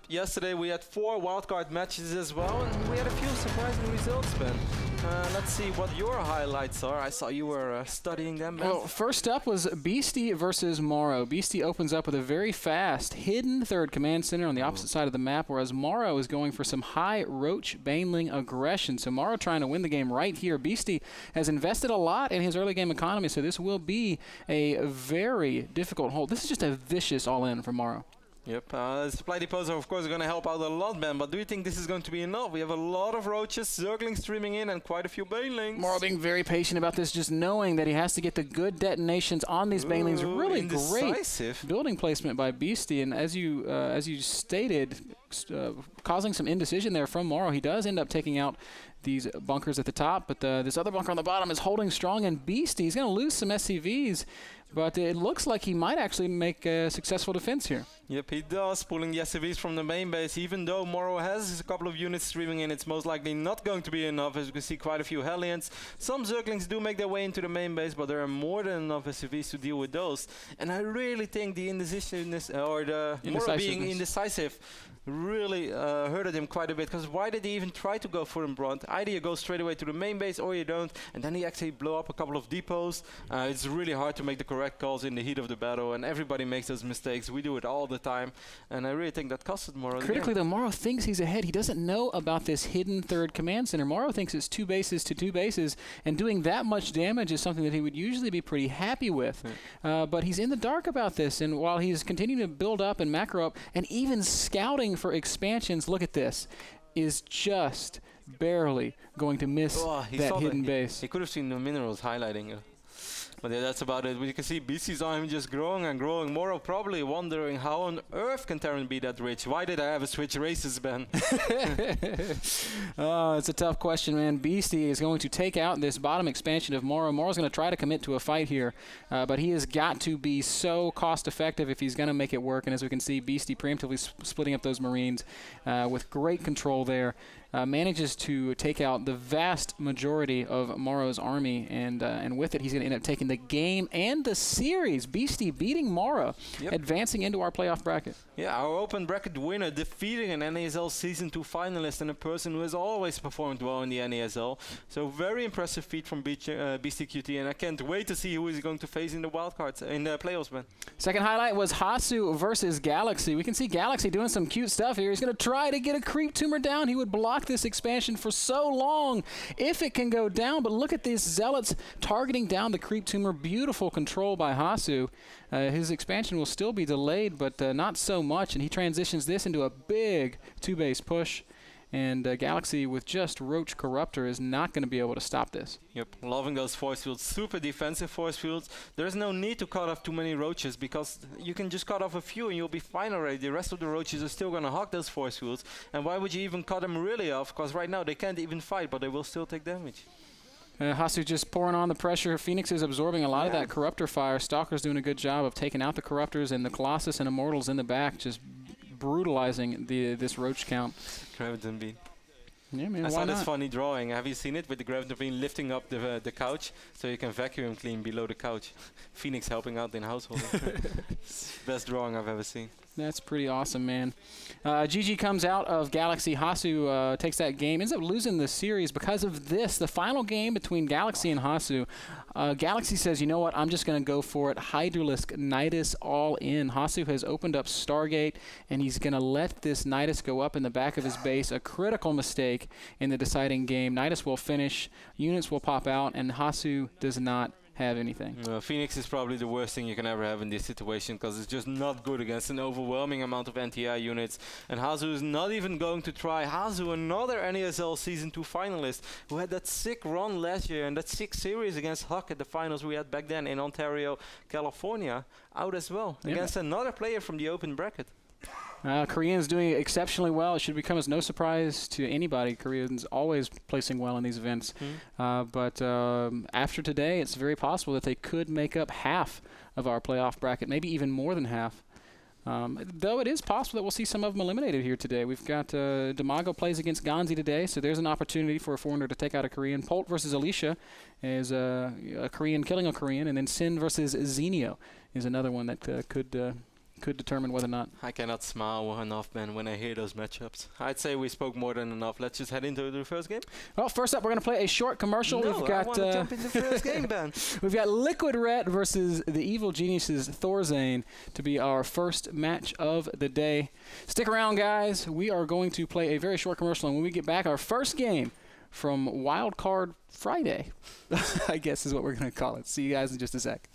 yesterday we had 4 wildcard matches as well, and we had a few surprising results, Ben. Let's see what your highlights are. I saw you were studying them, Ben. Well, first up was Beastie versus Morrow. Beastie opens up with a very fast, hidden third command center on the opposite side of the map, whereas Morrow is going for some high Roach Baneling aggression. So Morrow trying to win the game right here. Beastie has invested a lot in his early game economy, so this will be a very difficult hold. This is just a vicious all-in for Morrow. Yep, Supply Depots are of course going to help out a lot, Ben, but do you think this is going to be enough? We have a lot of Roaches, Zerglings streaming in, and quite a few Banelings. Morrow being very patient about this, just knowing that he has to get the good detonations on these Banelings. Really great building placement by Beastie, and as you stated, causing some indecision there from Morrow. He does end up taking out these bunkers at the top, but this other bunker on the bottom is holding strong, and Beastie is going to lose some SCVs, but it looks like he might actually make a successful defense here. Yep, he does, pulling the SCVs from the main base. Even though Morrow has a couple of units streaming in, it's most likely not going to be enough. As you can see, quite a few Hellions. Some Zerglings do make their way into the main base, but there are more than enough SCVs to deal with those. And I really think the indecisiveness, or the Morrow being indecisive, really hurted him quite a bit, because why did he even try to go for him front? Either you go straight away to the main base or you don't, and then he actually blow up a couple of depots. It's really hard to make the correct calls in the heat of the battle, and everybody makes those mistakes. We do it all the time, and I really think that costed Morrow. Critically though, Morrow thinks he's ahead. He doesn't know about this hidden third command center. Morrow thinks it's 2 bases to 2 bases, and doing that much damage is something that he would usually be pretty happy with. But he's in the dark about this, and while he's continuing to build up and macro up, and even scouting for expansions, look at this, is just barely going to miss that hidden base. He could have seen the minerals highlighting. But yeah, that's about it. You can see BC's army just growing and growing. Morrow probably wondering how on earth can Terran be that rich? Why did I ever switch races, Ben? Oh, it's a tough question, man. Beastie is going to take out this bottom expansion of Morrow. Morrow's going to try to commit to a fight here, but he has got to be so cost-effective if he's going to make it work. And as we can see, Beastie preemptively splitting up those Marines with great control there. Manages to take out the vast majority of Morrow's army, and with it, he's going to end up taking the game and the series. Beastie beating Morrow, advancing into our playoff bracket. Yeah, our open bracket winner, defeating an NASL Season 2 finalist and a person who has always performed well in the NASL. So very impressive feat from Beastie QT, and I can't wait to see who he's going to face in the wildcards, in the playoffs, man. Second highlight was Hasu versus Galaxy. We can see Galaxy doing some cute stuff here. He's going to try to get a creep tumor down. He would block this expansion for so long if it can go down, but look at these Zealots targeting down the creep tumor. Beautiful control by Hasu. His expansion will still be delayed, but not so much, and he transitions this into a big 2-base push, and Galaxy with just Roach Corruptor is not going to be able to stop this. Yep, loving those force fields, super defensive force fields. There's no need to cut off too many Roaches, because you can just cut off a few and you'll be fine already. The rest of the Roaches are still going to hog those force fields, and why would you even cut them really off? Because right now they can't even fight, but they will still take damage. Hasu just pouring on the pressure. Phoenix is absorbing a lot of that Corruptor fire. Stalker's doing a good job of taking out the Corruptors, and the Colossus and Immortals in the back just brutalizing this Roach count. Graviton Beam. Yeah, man, I why saw not? this funny drawing. Have you seen it with the Graviton Beam lifting up the couch so you can vacuum clean below the couch? Phoenix helping out in household. Best drawing I've ever seen. That's pretty awesome, man. GG comes out of Galaxy. Hasu takes that game, ends up losing the series because of this. The final game between Galaxy and Hasu. Galaxy says, you know what, I'm just going to go for it. Hydralisk Nidus all in. Hasu has opened up Stargate, and he's going to let this Nidus go up in the back of his base. A critical mistake in the deciding game. Nidus will finish, units will pop out, and Hasu does not have anything. Phoenix is probably the worst thing you can ever have in this situation, because it's just not good against an overwhelming amount of NTI units. And Hasu is not even going to try. Hasu, another NASL Season 2 finalist, who had that sick run last year and that sick series against Huck at the finals we had back then in Ontario, California, out as well, against another player from the open bracket. Koreans doing exceptionally well. It should become as no surprise to anybody. Koreans always placing well in these events. But after today, it's very possible that they could make up half of our playoff bracket, maybe even more than half. Though it is possible that we'll see some of them eliminated here today. We've got Demago plays against Ganzi today, so there's an opportunity for a foreigner to take out a Korean. Polt versus Alicia is a Korean killing a Korean, and then Sin versus Zenio is another one that could could determine whether or not. I cannot smile enough, man, when I hear those matchups. I'd say we spoke more than enough. Let's just head into the first game. Well, first up, we're going to play a short commercial. No, We've got, I want to jump into the first game, Ben. We've got Liquid Red versus the Evil Geniuses Thorzane to be our first match of the day. Stick around, guys. We are going to play a very short commercial, and when we get back, our first game from Wildcard Friday, I guess is what we're going to call it. See you guys in just a sec.